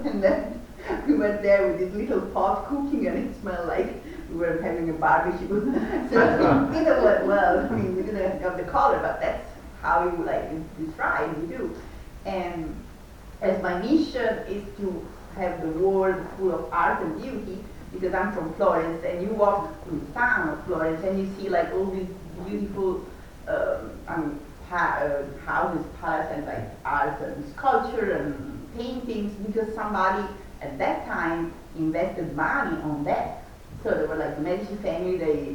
And then we went there with this little pot cooking, and it smelled like we were having a barbecue. So it didn't work well. I mean, we didn't have the color, but that's how you like describe, you do. And as my mission is to have the world full of art and beauty, because I'm from Florence, and you walk in the town of Florence, and you see like all these beautiful houses, palace, and like art and sculpture and paintings, because somebody at that time invested money on that. So they were like the Medici family, they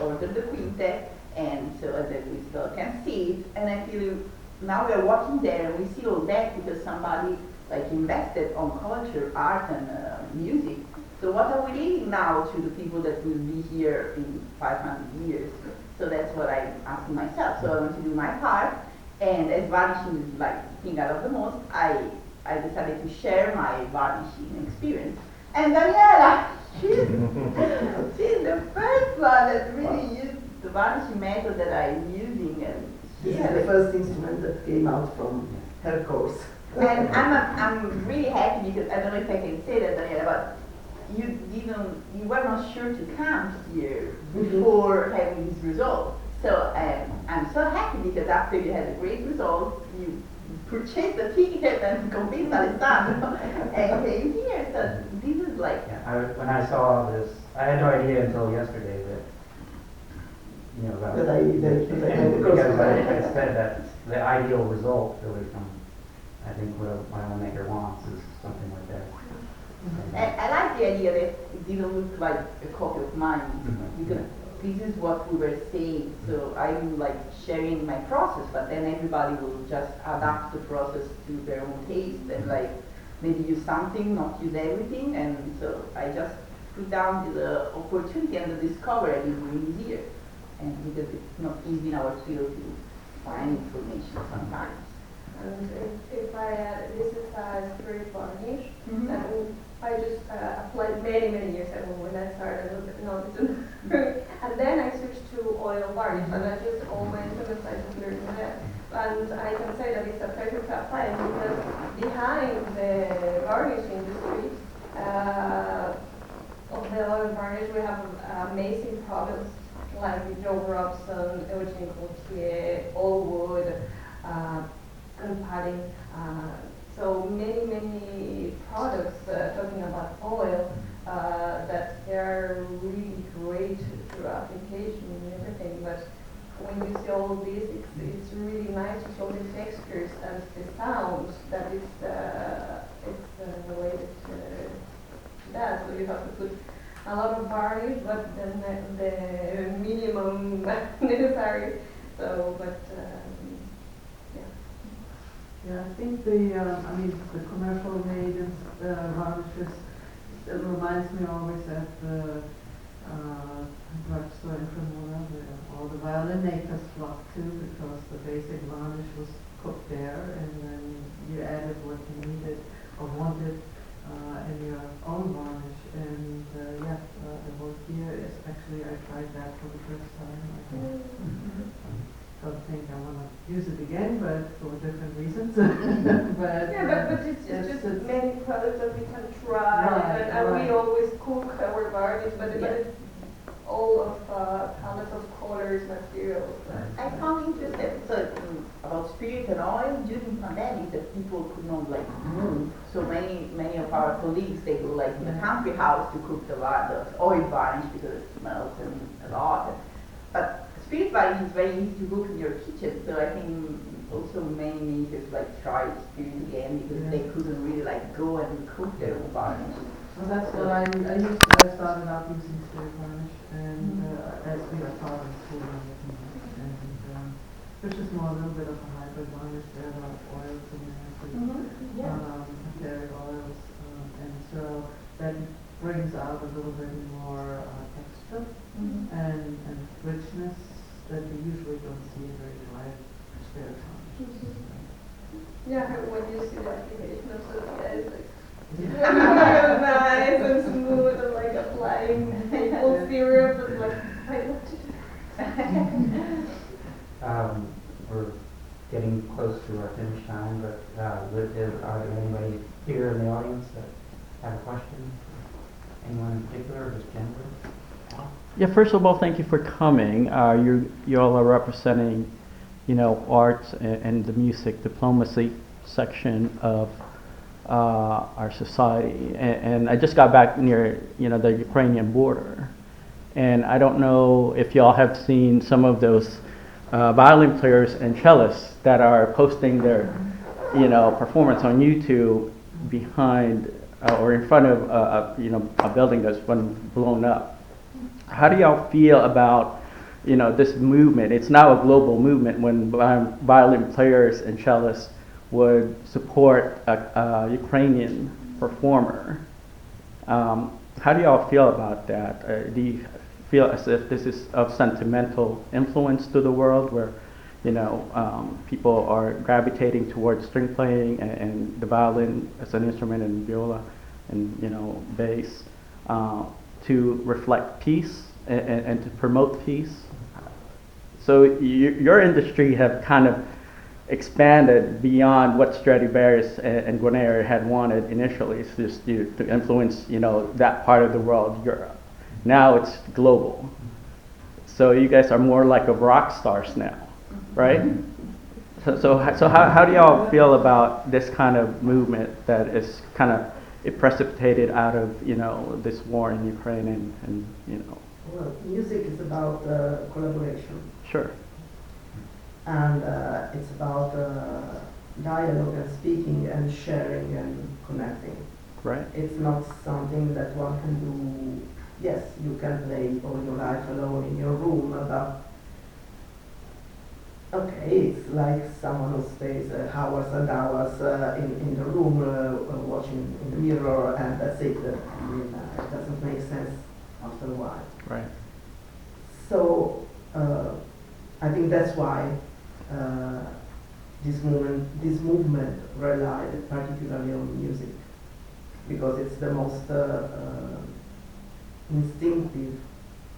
ordered the quintet, and so then we still can see it. And I feel now we are walking there and we see all that because somebody like invested on culture, art, and music. So what are we leaving now to the people that will be here in 500 years? So that's what I'm asking myself. So I want to do my part, and as varnishing is like the thing I love the most, I decided to share my varnishing experience. And Daniela, she's the first one that really used the varnishing method that I'm using, and this is the first instrument that came out from her course. And I'm really happy because I don't know if I can say that, Daniela, but you were not sure to come here before having this result. So I'm so happy because after you had a great result, you purchased the ticket and convinced Alessandro and came here. So this is like... When I saw this, I had no idea until yesterday that, you know, because I said that the ideal result really from, I think what a maker wants is something like that. And I like the idea that it didn't look like a copy of mine, because this is what we were saying. So I'm like sharing my process, but then everybody will just adapt the process to their own taste and like maybe use something, not use everything. And so I just put down the opportunity and the discovery I did during this year. And because it's not easy in our field to find information sometimes. And if I add, this is a spirit varnish, and I just applied many years ago when I started noticing. And then I switched to oil varnish, and I just all my instruments I just learned that. And I can say that it's a pleasure to apply because behind the varnish industry of the oil varnish we have amazing products like Joe Robson, Eugene Gaultier, all wood, and padding. So many products talking about oil that they are really great through application and everything. But when you see all this, it's really nice to show the textures and the sounds that it's related to that. So you have to put a lot of varnish, but then the minimum necessary. So, but yeah, I think the commercial made varnishes reminds me always at the drugstore in Cremona, all the violin makers flocked to because the basic varnish was cooked there, and then you added what you needed or wanted in your own varnish. And the Luthiers is actually, I tried that for the first time. I don't think I want to use it again, but for different reasons. but it's just many products that we can try, and we always cook our varnish, but it's all of tons of colors, materials. I found interesting about spirit and oil during pandemic that people could not like move. So many of our colleagues, they go like in the country house to cook the oil varnish because it smells a lot. But spirit varnish is very easy to cook in your kitchen. So I think also many makers like tried spirit again because they couldn't really like go and cook their own varnish. Well, that's what I used. I started out using spirit varnish, and as we are taught in school, and which is more a little bit of a hybrid varnish. There are a lot of oils in there, ethereal oils, and so that brings out a little bit more texture and richness that we usually don't see in very dry spirit varnish. Yeah, when you see the application of Sophia, it's like really nice and smooth and like applying maple syrup and like I love it. We're getting close to our finish time, but are there anybody here in the audience that have a question? Anyone in particular, or just generally? Yeah, first of all, thank you for coming. You all are representing, arts and the music diplomacy section of our society. And I just got back near, the Ukrainian border. And I don't know if y'all have seen some of those violin players and cellists that are posting their, performance on YouTube behind or in front of, a building that's been blown up. How do y'all feel about, this movement? It's now a global movement when violin players and cellists would support a Ukrainian performer. How do y'all feel about that? Do you feel as if this is of sentimental influence to the world, where people are gravitating towards string playing and the violin as an instrument and viola and bass to reflect peace and to promote peace? So your industry have kind of expanded beyond what Stradivarius and Guaneri had wanted initially. It's just to influence that part of the world, Europe. Now it's global. So you guys are more like of rock stars now, right? So how do y'all feel about this kind of movement that is kind of precipitated out of this war in Ukraine and Well, music is about collaboration. Sure. And it's about dialogue and speaking and sharing and connecting. Right. It's not something that one can do. Yes, you can play all your life alone in your room, but okay, it's like someone who stays hours and hours in the room watching in the mirror, and that's it. I mean, it doesn't make sense after a while. Right. So I think that's why this movement relied particularly on music, because it's the most instinctive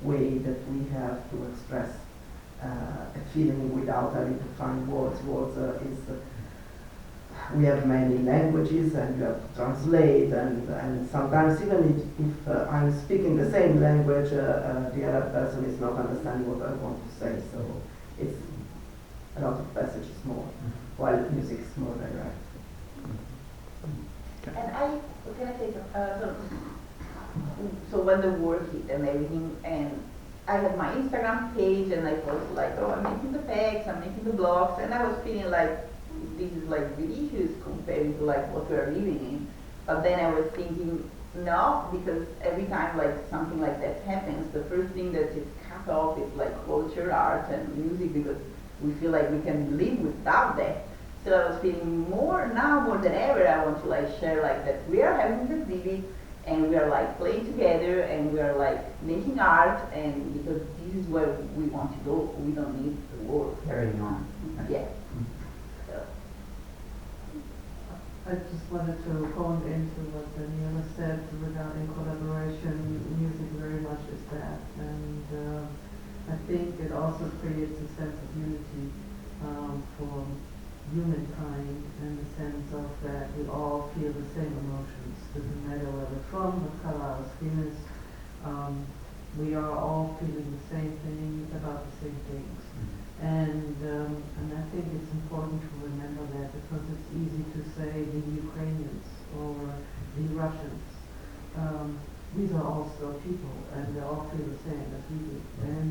way that we have to express a feeling without having to find words. We have many languages and you have to translate, and sometimes even if I'm speaking the same language, the other person is not understanding what I want to say. So it's a lot of passages more, while music is more direct. And can I take so when the war hit and everything, and I had my Instagram page and I posted like, oh, I'm making the facts, I'm making the blogs, and I was feeling like this is like ridiculous compared to like what we're living in. But then I was thinking, no, because every time like something like that happens, the first thing that is cut off is like culture, art, and music, because we feel like we can live without that. So I was feeling more than ever, I want to like share like that we are having this exhibit and we are like playing together and we are like making art, and because this is where we want to go, we don't need the war. Carrying on. Yeah. So. I just wanted to go into what Daniela said regarding collaboration. Music very much is that, and I think it also creates a sense of unity for humankind, in the sense of that we all feel the same emotions. Doesn't matter where we're from, what color our skin is. We are all feeling the same thing about the same things. And I think it's important to remember that, because it's easy to say the Ukrainians or the Russians. These are all still people, and they all feel the same as we do. And